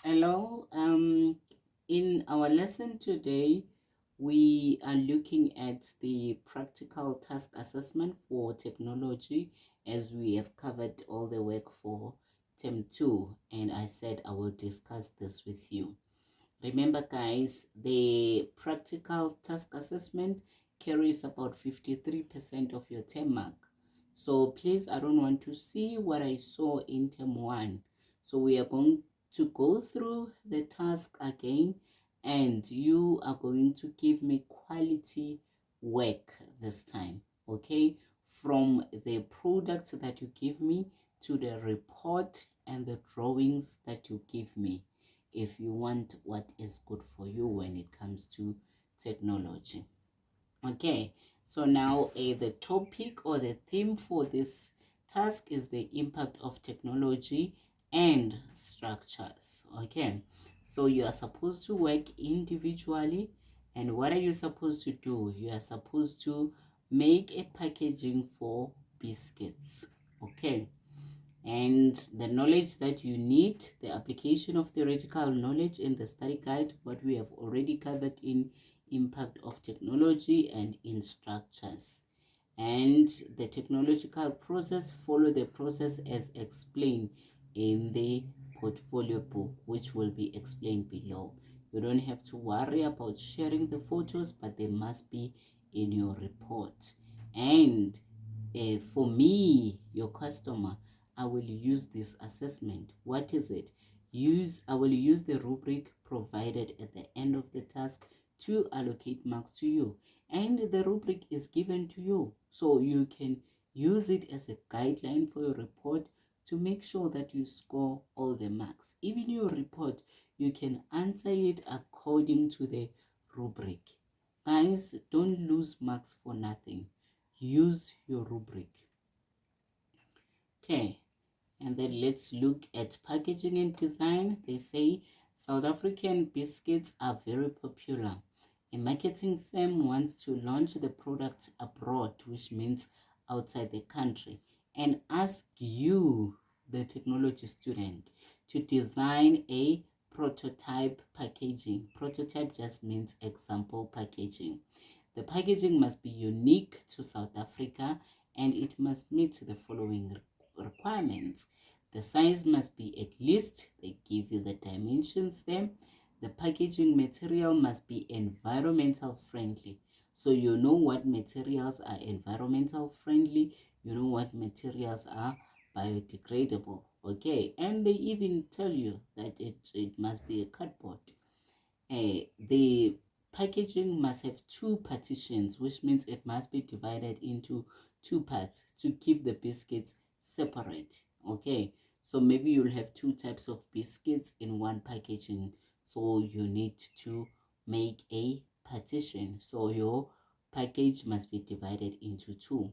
Hello. In our lesson today, we are looking at the practical task assessment for technology, as we have covered all the work for term 2, and I said I will discuss this with you. Remember, guys, the practical task assessment carries about 53% of your term mark. So please, I don't want to see what I saw in term 1. So we are going to go through the task again, and you are going to give me quality work this time, okay? From the products that you give me to the report and the drawings that you give me, if you want what is good for you when it comes to technology. Okay, so now the topic or the theme for this task is the impact of technology and structures. Okay, so you are supposed to work individually, and what are you supposed to do? You are supposed to make a packaging for biscuits. Okay, and the knowledge that you need, the application of theoretical knowledge in the study guide, what we have already covered in impact of technology and in structures. And the technological process, follow the process as explained in the portfolio book, which will be explained below. You don't have to worry about sharing the photos, but they must be in your report. And for me, your customer, I will use this assessment. What is it? I will use the rubric provided at the end of the task to allocate marks to you. And the rubric is given to you, so you can use it as a guideline for your report to make sure that you score all the marks. Even your report, you can answer it according to the rubric. Guys, don't lose marks for nothing. Use your rubric. Okay, and then let's look at packaging and design. They say South African biscuits are very popular. A marketing firm wants to launch the product abroad, which means outside the country, and ask you, the technology student, to design a prototype packaging. Prototype just means example packaging. The packaging must be unique to South Africa, and it must meet the following requirements. The size must be at least, they give you the dimensions there. The packaging material must be environmental friendly. So you know what materials are environmental friendly, you know what materials are biodegradable. Okay, and they even tell you that it must be a cardboard. The packaging must have two partitions, which means it must be divided into two parts to keep the biscuits separate. Okay, so maybe you'll have two types of biscuits in one packaging, so you need to make a partition. So your package must be divided into two.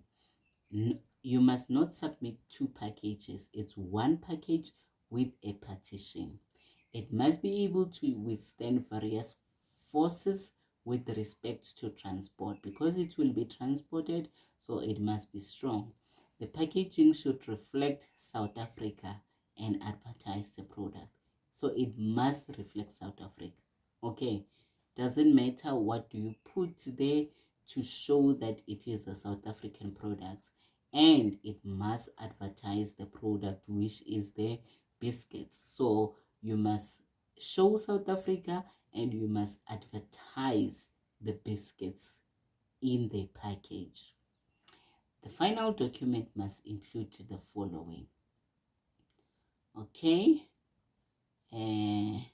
You must not submit two packages. It's one package with a partition. It must be able to withstand various forces with respect to transport, because it will be transported, so it must be strong. The packaging should reflect South Africa and advertise the product. So it must reflect South Africa. Okay, doesn't matter what do you put there to show that it is a South African product, and it must advertise the product, which is the biscuits. So you must show South Africa and you must advertise the biscuits in the package. The final document must include the following. Okay, a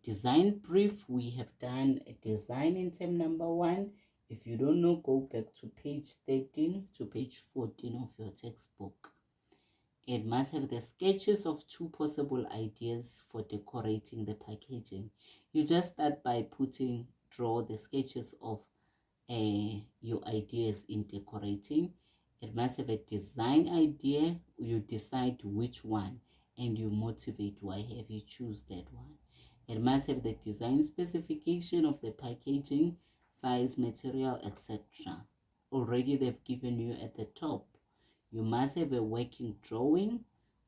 design brief. We have done a design in term number 1. If you don't know, go back to page 13 to page 14 of your textbook. It must have the sketches of 2 possible ideas for decorating the packaging. You just start by draw the sketches of your ideas in decorating. It must have a design idea. You decide which one and you motivate why have you choose that one. It must have the design specification of the packaging, size, material, etc. Already they've given you at the top. You must have a working drawing,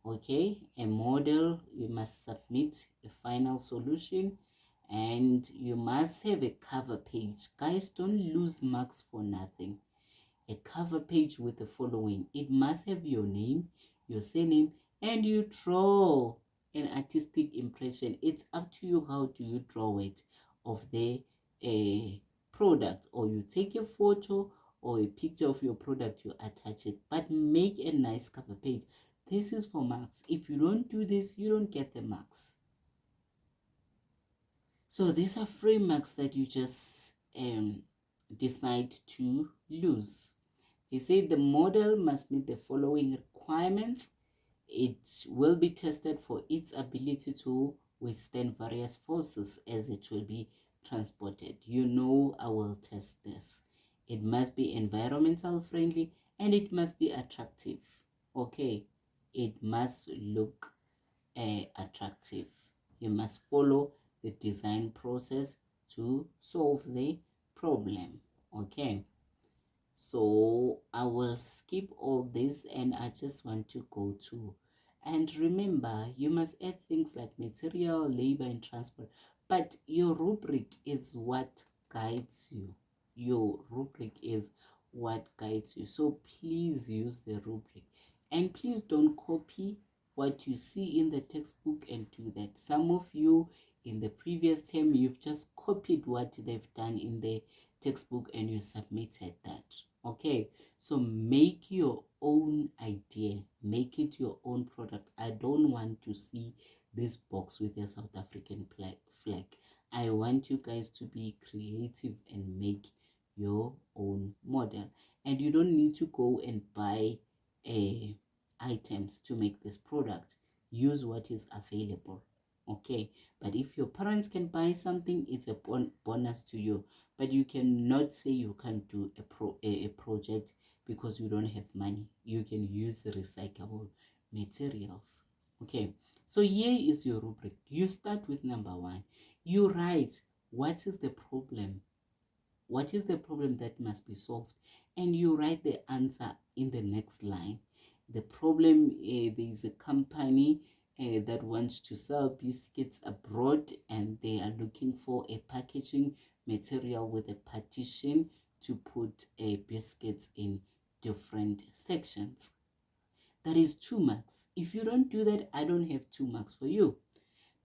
okay, a model. You must submit a final solution. And you must have a cover page. Guys, don't lose marks for nothing. A cover page with the following: it must have your name, your surname, and you draw an artistic impression. It's up to you how do you draw it of the product, or you take a photo or a picture of your product, you attach it, but make a nice cover page. This is for marks. If you don't do this, you don't get the marks. So these are free marks that you just decide to lose. They say the model must meet the following requirements. It will be tested for its ability to withstand various forces as it will be transported. You know, I will test this. It must be environmental friendly and it must be attractive. Okay, it must look attractive. You must follow the design process to solve the problem. Okay, so I will skip all this and I just want to go to, and remember, you must add things like material, labor, and transport. But your rubric is what guides you. Your rubric is what guides you. So please use the rubric. And please don't copy what you see in the textbook and do that. Some of you in the previous term, you've just copied what they've done in the textbook and you submitted that. Okay, so make your own idea, make it your own product. I don't want to see this box with a South African flag. I want you guys to be creative and make your own model. And you don't need to go and buy items to make this product. Use what is available. Okay, but if your parents can buy something, it's a bonus to you. But you cannot say you can't do a project because you don't have money. You can use recyclable materials. Okay, so here is your rubric. You start with number 1. You write what is the problem. What is the problem that must be solved? And you write the answer in the next line. The problem, there is a company that wants to sell biscuits abroad and they are looking for a packaging material with a partition to put biscuits in different sections. That is 2 marks. If you don't do that, I don't have 2 marks for you.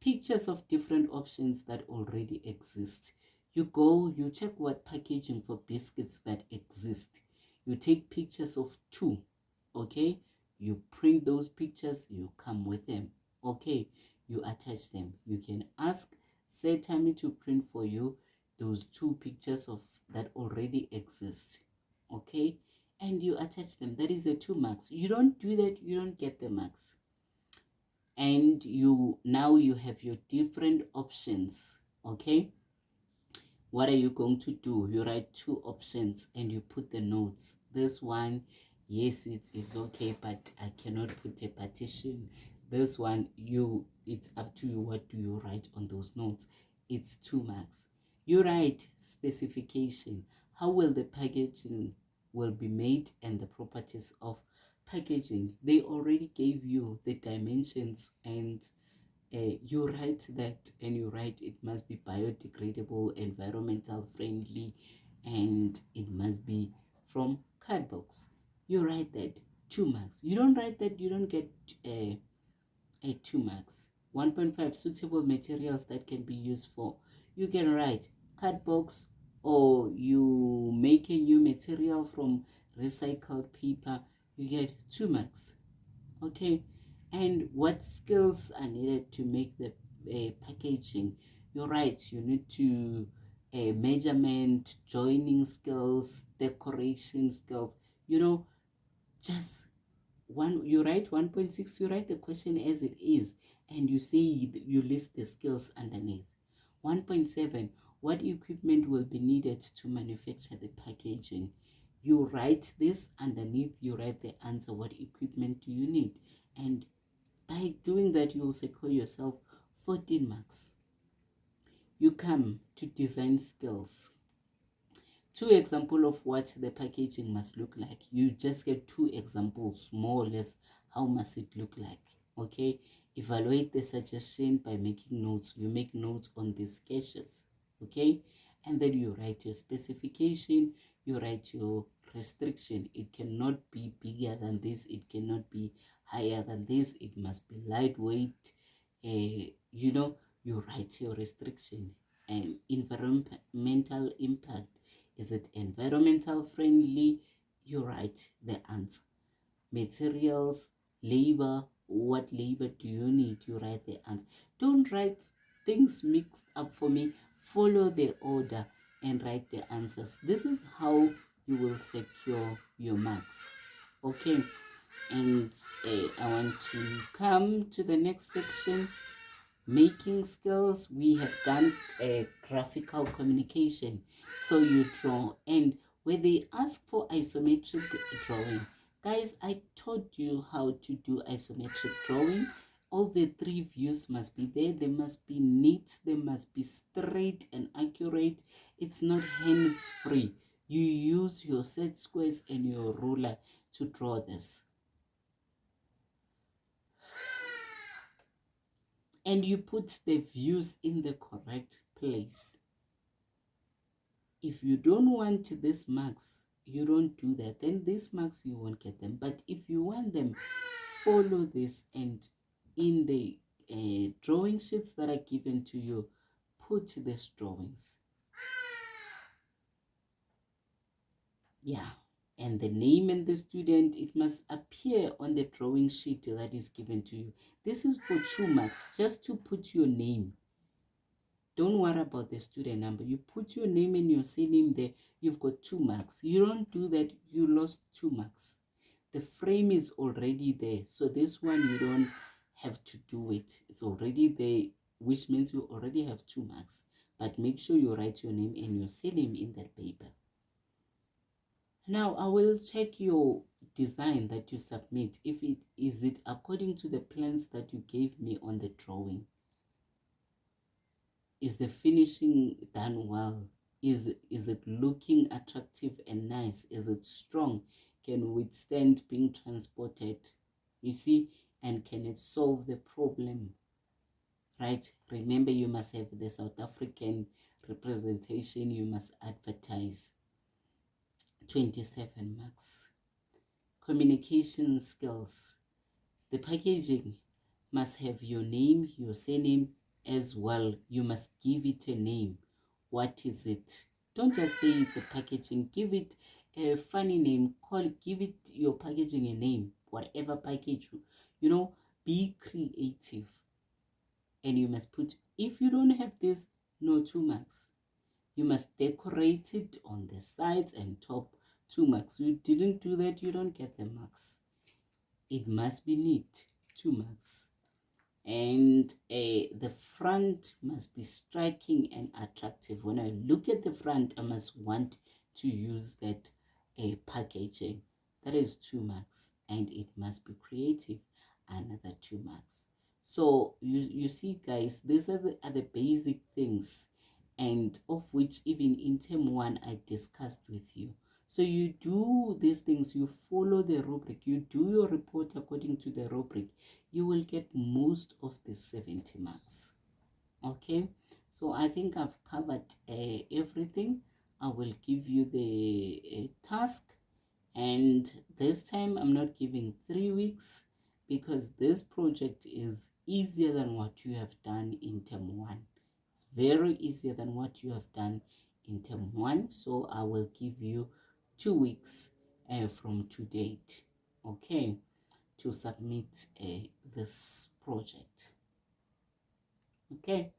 Pictures of different options that already exist. You go, you check what packaging for biscuits that exist. You take pictures of 2, okay? You print those pictures, you come with them, okay? You attach them. You can ask Setami to print for you those 2 pictures of that already exist, okay? And you attach them. That is the 2 marks. You don't do that, you don't get the marks. And now you have your different options. Okay, what are you going to do? You write 2 options and you put the notes. This one, yes, it is okay, but I cannot put a partition. This one, it's up to you. What do you write on those notes? It's 2 marks. You write specification. How will the packaging will be made and the properties of packaging. They already gave you the dimensions, and you write that, and you write it must be biodegradable, environmental friendly, and it must be from cardbox. You write that, 2 marks. You don't write that, you don't get a 2 marks. 1.5 suitable materials that can be used for. You can write cardbox, or you make a new material from recycled paper. You get 2 marks. Okay, and what skills are needed to make the packaging? You're right, you need to measurement, joining skills, decoration skills, just one. You write 1.6, you write the question as it is, and you say you list the skills underneath. 1.7, what equipment will be needed to manufacture the packaging? You write this underneath, you write the answer, what equipment do you need? And by doing that, you will secure yourself 14 marks. You come to design skills. 2 examples of what the packaging must look like. You just get 2 examples, more or less, how must it look like? Okay, Evaluate the suggestion by making notes. You make notes on these sketches, okay? And then you write your specification, you write your restriction. It cannot be bigger than this, it cannot be higher than this, it must be lightweight. You know, you write your restriction. And environmental impact, is it environmental friendly? You write the answer. Materials, labor, what labor do you need? You write the answer. Don't write things mixed up for me. Follow the order and write the answers. This is how you will secure your marks. Okay, and I want to come to the next section. Making skills. We have done a graphical communication, so you draw, and where they ask for isometric drawing, guys, I taught you how to do isometric drawing. All the three views must be there. They must be neat, they must be straight and accurate. It's not hands free. You use your set squares and your ruler to draw this, and you put the views in the correct place. If you don't want these marks, you don't do that. Then these marks, you won't get them. But if you want them, follow this, and in the drawing sheets that are given to you, put these drawings. Yeah. And the name and the student, it must appear on the drawing sheet that is given to you. This is for 2 marks, just to put your name. Don't worry about the student number. You put your name and your surname there, you've got 2 marks. You don't do that, you lost 2 marks. The frame is already there. So this one, you don't have to do it. It's already there, which means you already have 2 marks. But make sure you write your name and your surname in that paper. Now, I will check your design that you submit. If it is it according to the plans that you gave me on the drawing. Is the finishing done well? Is it looking attractive and nice? Is it strong? Can withstand being transported? You see, and can it solve the problem? Right? Remember, you must have the South African representation. You must advertise. 27 marks. Communication skills. The packaging must have your name, your surname as well. You must give it a name. What is it? Don't just say it's a packaging. Give it a funny name. Give it your packaging a name. Whatever package, be creative. And you must put, if you don't have this, no 2 marks. You must decorate it on the sides and top, 2 marks. You didn't do that, you don't get the marks. It must be neat, 2 marks. And the front must be striking and attractive. When I look at the front, I must want to use that packaging. That is 2 marks. And it must be creative, another 2 marks. So you see, guys, these are the basic things, and of which even in term 1 I discussed with you. So you do these things, you follow the rubric, you do your report according to the rubric, you will get most of the 70 marks. Okay, so I think I've covered everything. I will give you the task, and this time I'm not giving 3 weeks, because this project is easier than what you have done in term 1. It's very easier than what you have done in term 1. So I will give you 2 weeks from to date, okay, to submit this project. Okay,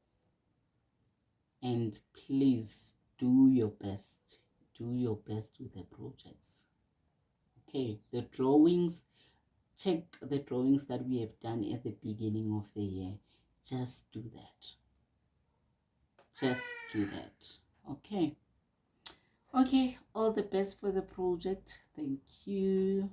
and please do your best. Do your best with the projects. Okay, the drawings, check the drawings that we have done at the beginning of the year. Just do that. Just do that. Okay. Okay, all the best for the project. Thank you.